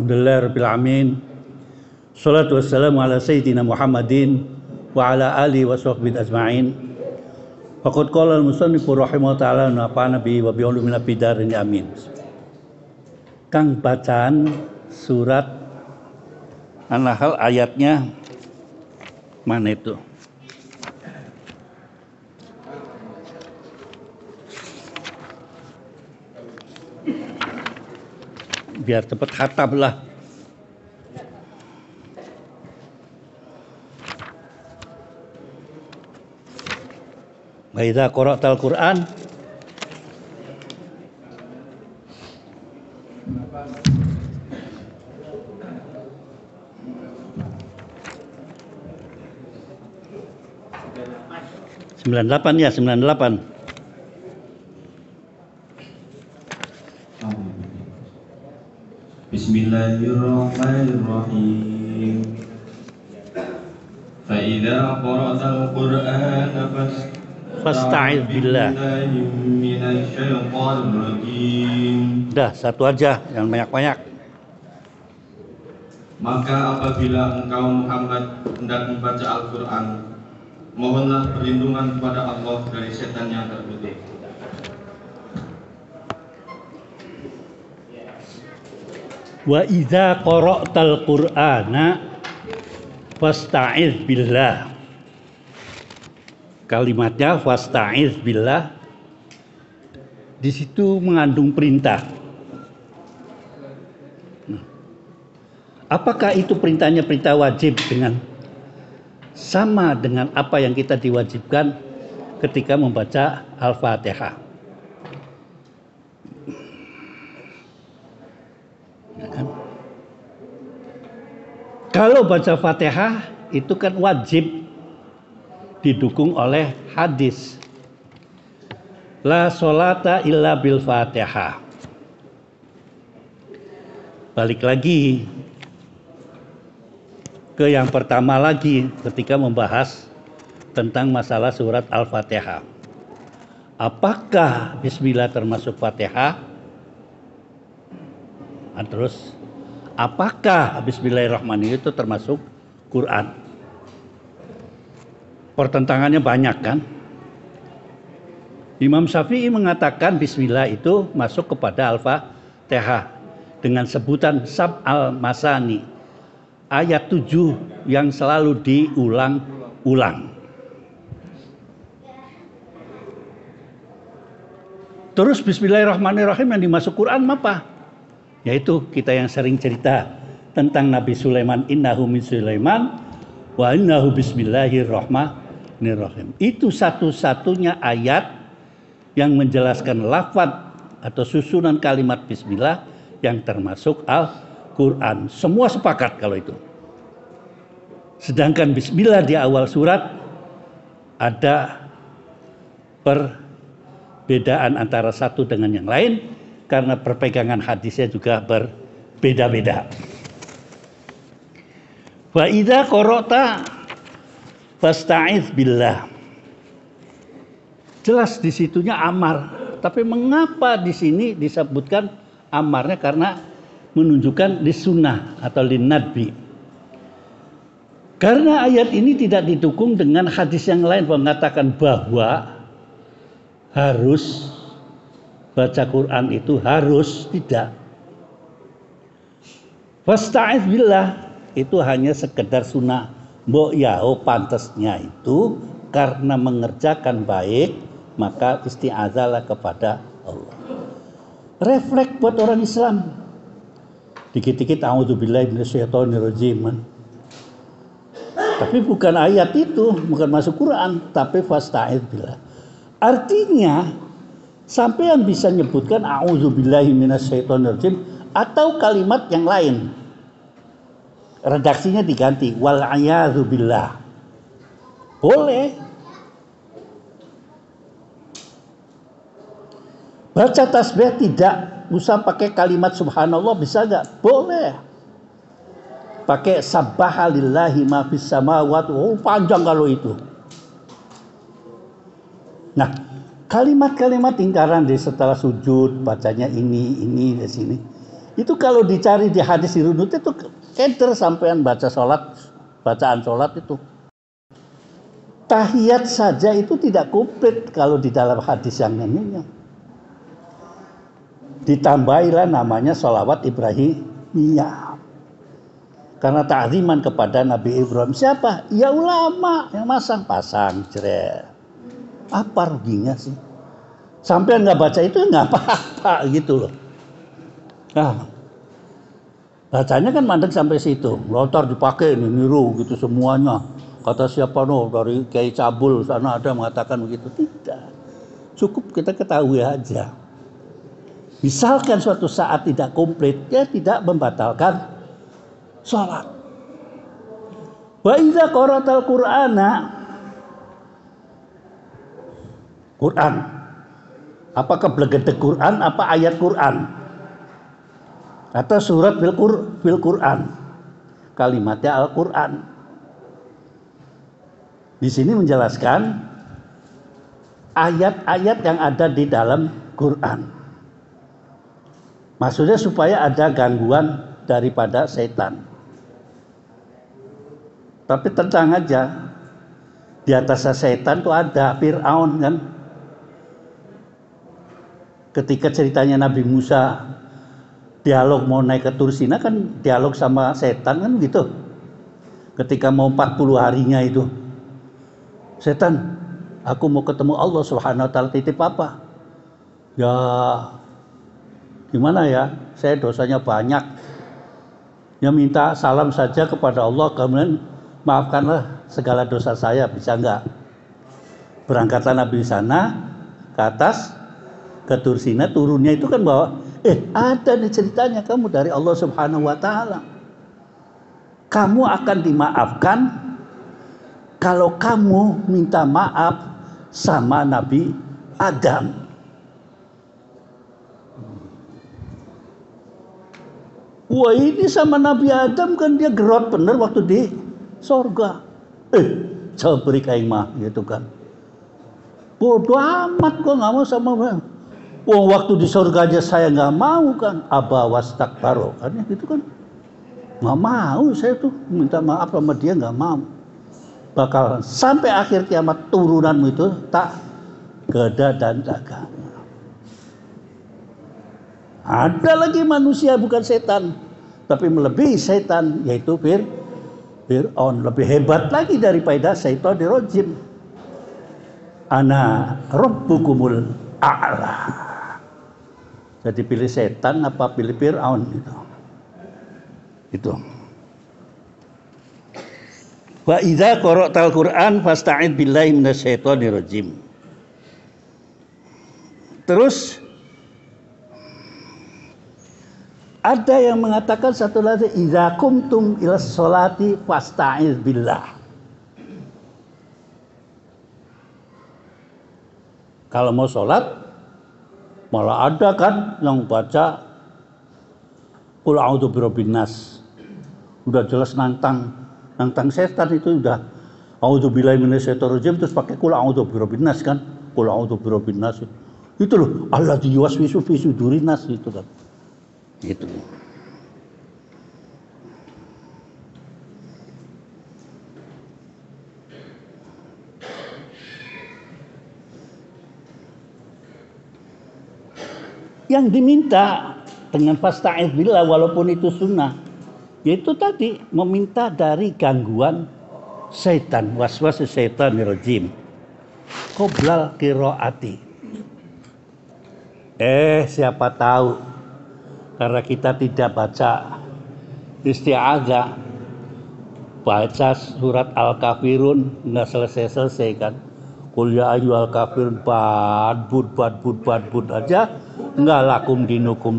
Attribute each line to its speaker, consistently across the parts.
Speaker 1: Alhamdulillahirabbil alamin. Shalatu wassalamu ala sayyidina Muhammadin wa ala alihi wa sahbihi ajma'in. Faqad qala al-musannifu rahimahullah ta'ala nafa'ana bihi wa bi ulumil bidarin amin. Kang bacaan surat An-Nahl ayatnya mana itu? Biar cepat khatam lah. Wa idza qara'tal Qur'an ya 98.
Speaker 2: Bismillahirrahmanirrahim. Fa idza qara'tal Qur'ana
Speaker 1: Fasta'iz billah. Dah, satu aja, jangan banyak-banyak.
Speaker 2: Maka apabila engkau Muhammad hendak membaca Al-Quran, mohonlah perlindungan kepada Allah dari setan yang terkutuk.
Speaker 1: Wa idza qara'tal Qur'ana fasta'iz billah. Kalimatnya fasta'iz billah di situ mengandung perintah. Apakah itu perintahnya perintah wajib sama dengan apa yang kita diwajibkan ketika membaca Al-Fatihah? Kalau baca Fatihah itu kan wajib didukung oleh hadis. La sholata illa bil Fatihah. Balik lagi ke yang pertama lagi ketika membahas tentang masalah surat Al-Fatihah. Apakah bismillah termasuk Fatihah? Nah, terus apakah bismillahirrahmanirrahim itu termasuk Quran? Pertentangannya banyak kan? Imam Syafi'i mengatakan bismillah itu masuk kepada Al-Fatihah dengan sebutan Sab'al Masani, ayat 7 yang selalu diulang-ulang. Terus bismillahirrahmanirrahim yang dimasuk Quran apa? Yaitu kita yang sering cerita tentang Nabi Sulaiman, innahu min Sulaiman wa innahu bismillahirrahmanirrahim. Itu satu-satunya ayat yang menjelaskan lafaz atau susunan kalimat bismillah yang termasuk Al-Quran. Semua sepakat kalau itu. Sedangkan bismillah di awal surat ada perbedaan antara satu dengan yang lain karena perpegangan hadisnya juga berbeda-beda. Wa idza qara'ta fasta'iz billah. Jelas di situnya amar, tapi mengapa di sini disebutkan amarnya? Karena menunjukkan lisunnah atau linnadbi. Karena ayat ini tidak didukung dengan hadis yang lain mengatakan bahwa harus baca Quran itu harus, tidak. Fasta'iz billah itu hanya sekedar sunnah. Mbok ya pantasnya itu karena mengerjakan baik maka isti'azalah kepada Allah. Refleks buat orang Islam. Dikit-dikit a'udzubillahi minasyaitonirrajim. Tapi bukan ayat itu, bukan masuk Quran, tapi fasta'iz billah. Artinya sampean bisa nyebutkan a'udzubillahi minasyaitonirrajim atau kalimat yang lain. Redaksinya diganti wal a'yadzubillah. Boleh. Baca tasbih tidak usah pakai kalimat subhanallah, bisa enggak? Boleh. Pakai sabbaha lillahi ma fis samawati. Oh, panjang kalau itu. Nah, kalimat-kalimat ingkaran di setelah sujud bacanya ini di sini. Itu kalau dicari di hadis dirunut itu keder sampean baca sholat, bacaan sholat itu. Tahiyat saja itu tidak komplit kalau di dalam hadis yang ini. Ditambahilah namanya sholawat Ibrahimiyah. Karena ta'ziman kepada Nabi Ibrahim. Siapa? Ya ulama yang pasang jeret. Apa ruginya sih? Sampai nggak baca itu nggak apa-apa gitu loh. Nah, bacanya kan mandek sampai situ. Lontar dipakai ini niru gitu semuanya. Kata siapa dari Kiai Cabul sana ada mengatakan begitu. Tidak. Cukup kita ketahui aja. Misalkan suatu saat tidak komplit, ya tidak membatalkan sholat. Wa idza qara'tal Qur'ana, Quran. Apakah blegedeg Quran, apa ayat Quran? Atau surat bil Quran. Kalimatnya Al-Quran. Di sini menjelaskan ayat-ayat yang ada di dalam Quran. Maksudnya supaya ada gangguan daripada setan. Tapi tenang aja, di atas setan tuh ada Fir'aun kan. Ketika ceritanya Nabi Musa dialog mau naik ke Tursina kan dialog sama setan kan gitu. Ketika mau 40 harinya itu, setan, aku mau ketemu Allah Subhanahu wa taala, titip apa? Ya gimana ya, saya dosanya banyak. Ya minta salam saja kepada Allah, kemudian maafkanlah segala dosa saya, bisa enggak? Berangkatlah Nabi di sana ke atas ke Tursina, turunnya itu kan bahwa ada nih ceritanya kamu dari Allah Subhanahu wa taala. Kamu akan dimaafkan kalau kamu minta maaf sama Nabi Adam. Wah, ini sama Nabi Adam kan dia gerot bener waktu di sorga. Coba beri kain mah gitu kan. Bodoh amat kok nggak mau sama bang. Waktu di surga aja saya nggak mau kan, aba wastakbaro kan gitu kan, nggak mau saya tuh minta maaf sama dia, nggak mau. Bakal sampai akhir kiamat turunanmu itu tak geda dan dagang. Ada lagi manusia bukan setan, tapi melebihi setan, yaitu Fir'aun, lebih hebat lagi daripada Syaitanir Rajim. Ana rabbukumul a'la. Jadi pilih setan apa pilih Fir'aun itu. Itu. Wa idza qara'tal Qur'an fasta'id billahi minasyaitonir rajim. Terus ada yang mengatakan satu lagi, idza qumtum ilas sholati fasta'iz billah. Kalau mau sholat, malah ada kan yang baca Qul a'udzu birabbin nas. Udah jelas nantang setan itu, udah a'udzubillahi minasyaitonir rajim terus pakai Qul a'udzu birabbin nas kan. Qul a'udzu birabbin nas. Itu loh, alladzi yuwaswisu fi sudurin nas itu kan. Itu. Yang diminta dengan fasta'idz billah walaupun itu sunnah, yaitu tadi meminta dari gangguan setan, waswas syaitanir rajim. Qoblal qiraati. Siapa tahu karena kita tidak baca isti'adzah, baca surat Al-Kafirun nggak selesai kan. Qul ya ayyuhal kafirun badbud aja nggak lakum dinukum.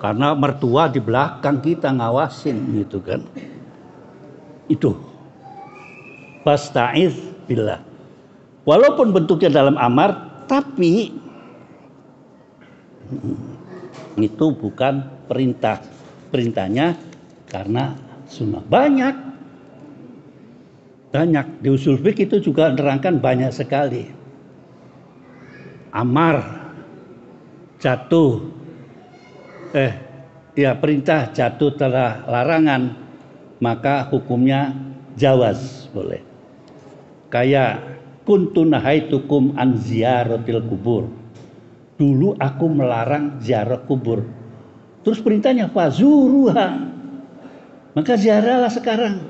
Speaker 1: Karena mertua di belakang kita ngawasin gitu kan. Itu fasta'iz billah. Walaupun bentuknya dalam amar, tapi itu bukan perintah. Perintahnya karena sunnah. Banyak di usul fiqh itu juga menerangkan banyak sekali. Amar, jatuh, perintah jatuh telah larangan, maka hukumnya jawaz, boleh. Kayak kuntu nahaitukum an ziyaratil kubur. Dulu aku melarang ziarah kubur. Terus perintahnya fazuruha. Maka ziarahlah sekarang.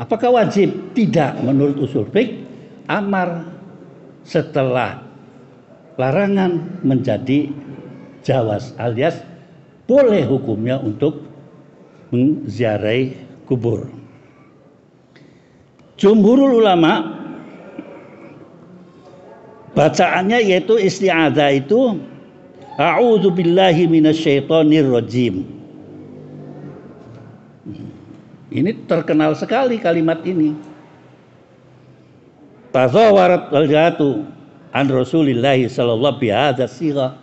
Speaker 1: Apakah wajib? Tidak, menurut usul fiqh. Amar setelah larangan menjadi jawaz, alias boleh hukumnya untuk menziarahi kubur. Jumhurul ulama bacaannya yaitu isti'adzah itu a'udzu billahi minasyaitonir rajim. Ini terkenal sekali kalimat ini. Tazawarat al-jatu an Rasulillah sallallahu alaihi wasallam.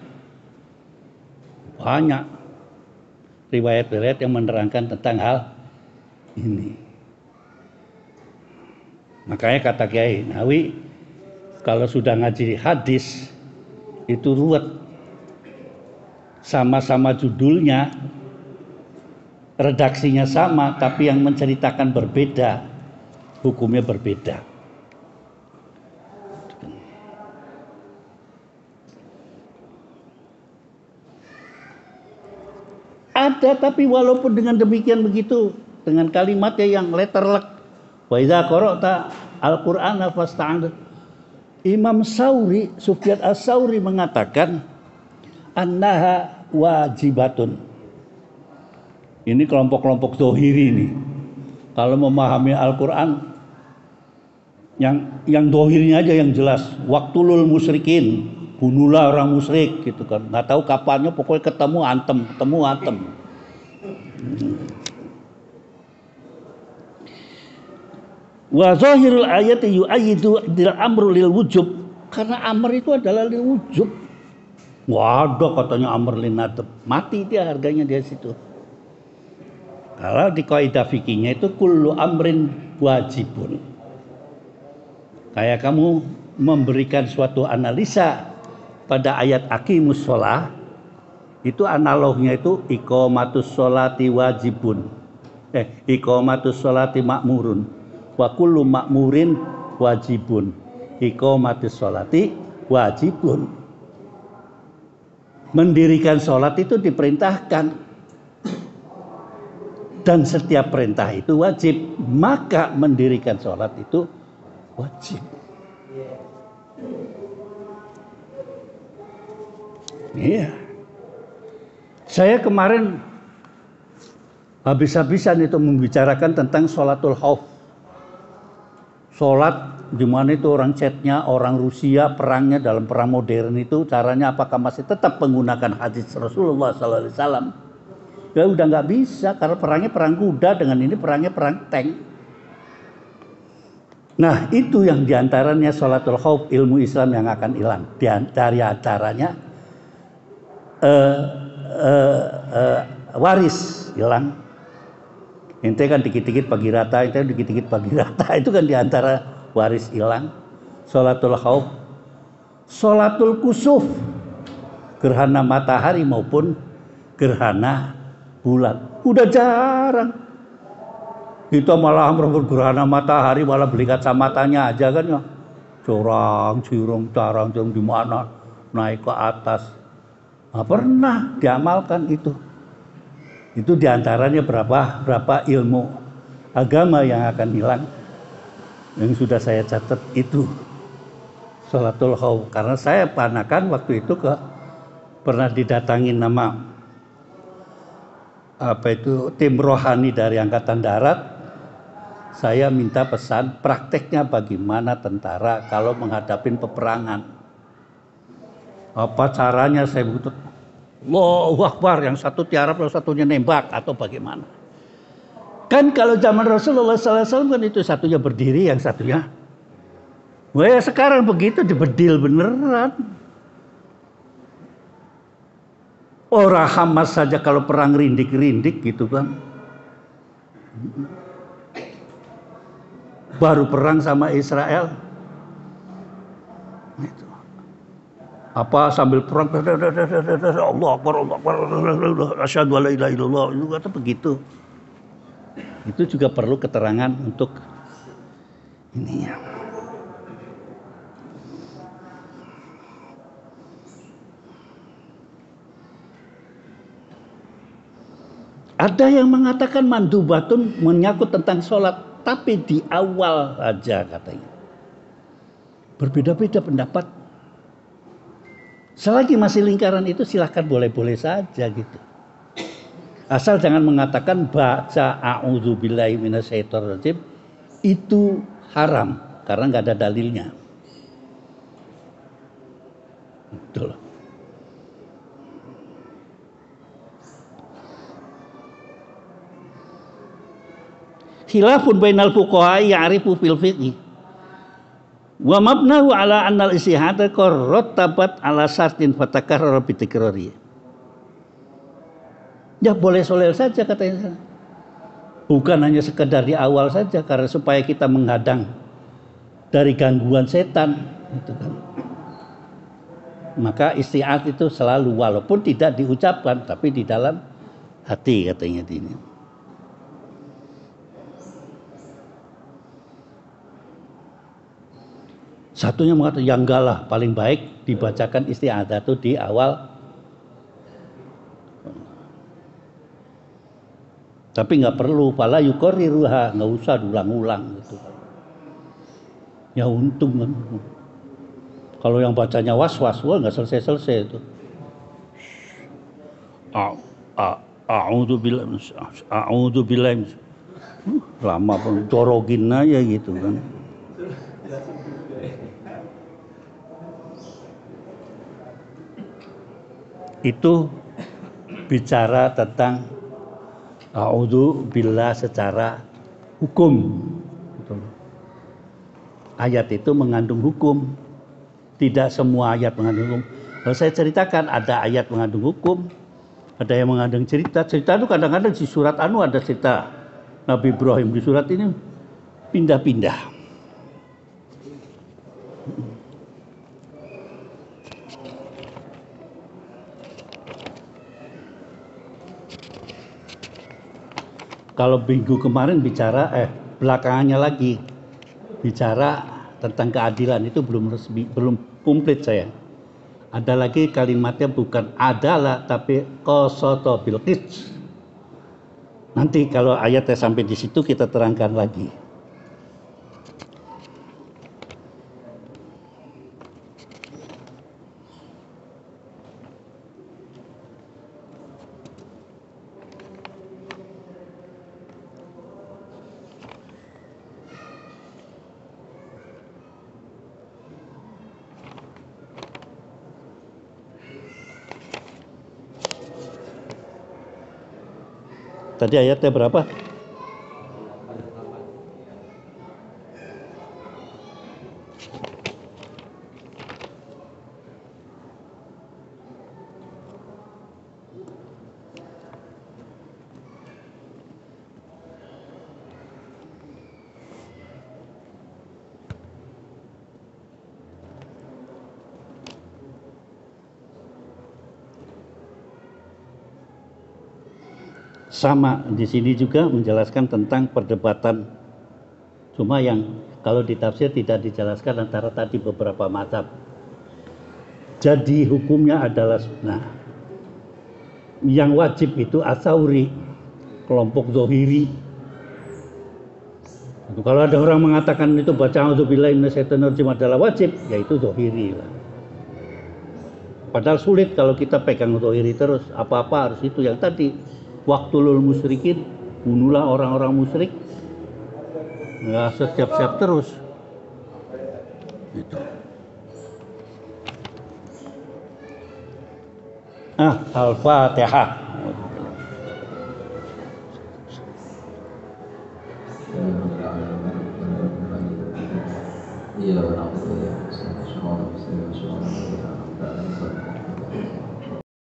Speaker 1: Banyak riwayat-riwayat yang menerangkan tentang hal ini. Makanya kata Kiai Nawawi, kalau sudah ngaji hadis itu ruwet. Sama-sama judulnya, redaksinya sama, tapi yang menceritakan berbeda, hukumnya berbeda. Ada, tapi walaupun dengan demikian begitu, dengan kalimatnya yang letterlek, wa idza qara'ta al-Qur'ana fasta'id. Imam Sauri, Sufyan As-Sauri mengatakan annaha wajibatun. Ini kelompok-kelompok dohiri ini. Kalau memahami Al-Quran, yang dohirnya aja yang jelas. Waqtulul musyrikin, bunuhlah orang musyrik gitu kan. Nggak tahu kapannya, pokoknya ketemu antem. Wa zahirul ayati yu'ayyidu dil amru lil wujub. Karena amr itu adalah lil wujub. Waduh, katanya amr lin nadab. Mati dia harganya di situ. Kalau di kaidah fikihnya itu kullu amrin wajibun. Kayak kamu memberikan suatu analisa pada ayat aqimus shalah, itu analognya itu iqamatus sholati wajibun. Iqamatus sholati makmurun. Wa kullu makmurin wajibun. Iqamatus sholati wajibun. Mendirikan sholat itu diperintahkan. Dan setiap perintah itu wajib, maka mendirikan sholat itu wajib. Iya. Saya kemarin habis-habisan itu membicarakan tentang sholatul khauf. Sholat di mana itu orang chatnya, orang Rusia perangnya dalam perang modern itu caranya apakah masih tetap menggunakan hadis Rasulullah SAW? Ya udah nggak bisa karena perangnya perang kuda, dengan ini perangnya perang tank. Nah itu yang diantaranya sholatul khauf, ilmu Islam yang akan hilang. Dari acaranya waris hilang. Ente kan dikit-dikit pagi rata, itu kan diantara waris hilang. Sholatul khauf, sholatul kusuf, gerhana matahari maupun gerhana bulan udah jarang. Kita malah gerhana matahari malah beli kacamatanya aja kan ya. Corang, carang di mana naik ke atas. Nah, pernah diamalkan itu. Itu diantaranya berapa ilmu agama yang akan hilang. Yang sudah saya catat itu sholatul khauf. Karena saya panakan waktu itu pernah didatangin nama tim rohani dari Angkatan Darat. Saya minta pesan prakteknya bagaimana tentara kalau menghadapi peperangan. Apa caranya saya begitu. Allahu Akbar, yang satu tiarap, yang satunya nembak atau bagaimana. Kan kalau zaman Rasulullah SAW kan itu satunya berdiri, yang satunya. Wah sekarang begitu dibedil beneran. Orang Hamas saja kalau perang rindik-rindik gitu kan. Baru perang sama Israel. apa sambil perang Allah Akbar asyhadu alla ilaha illallah itu kata begitu. Itu juga perlu keterangan untuk ini ya. Ada yang mengatakan mandubatun menyangkut tentang sholat, tapi di awal saja katanya. Berbeda-beda pendapat. Selagi masih lingkaran itu silahkan boleh-boleh saja gitu. Asal jangan mengatakan baca a'udzubillahi minasyaitonirrajim itu haram karena nggak ada dalilnya. Betul. Khilafun bainal fuqaha ya'rifu fil fiqh. Wa mabnahu ala annal istihada qarrattabat ala syartin fatakarrara bi tikrari. Ya boleh solel saja katanya. Bukan hanya sekedar di awal saja karena supaya kita menghadang dari gangguan setan gitu kan. Maka isti'ad itu selalu walaupun tidak diucapkan tapi di dalam hati katanya ini. Satunya mengatakan yang galah paling baik dibacakan isti'adzah itu di awal. Tapi nggak perlu, pala yukorriruha, nggak usah diulang-ulang gitu. Ya untung kan. Kalau yang bacanya was-was, wah nggak selesai-selesai itu. A'udzubillahi lama pun dorogin aja gitu kan. Itu bicara tentang a'udzubillah secara hukum. Ayat itu mengandung hukum. Tidak semua ayat mengandung hukum. Kalau saya ceritakan ada ayat mengandung hukum, ada yang mengandung cerita. Cerita itu kadang-kadang di surat Anu ada cerita Nabi Ibrahim, di surat ini pindah-pindah. Kalau minggu kemarin bicara belakangannya lagi bicara tentang keadilan itu belum resmi, belum komplit saya. Ada lagi kalimatnya bukan adalah tapi qasata bil qist. Nanti kalau ayatnya sampai di situ kita terangkan lagi. Tadi ayatnya berapa? Sama di sini juga menjelaskan tentang perdebatan. Cuma yang kalau ditafsir tidak dijelaskan antara tadi beberapa mazhab. Jadi hukumnya adalah sunnah. Yang wajib itu As-Sauri, kelompok Zohiri. Kalau ada orang mengatakan itu baca a'udzubillahi minasyaitonirrajim adalah wajib, yaitu Zohiri lah. Padahal sulit kalau kita pegang Zohiri terus, apa-apa harus itu yang tadi. Waqtulul musyrikin, bunuhlah orang-orang musyrik. Nggak siap-siap terus. Gitu. Al-Fatihah. Iya.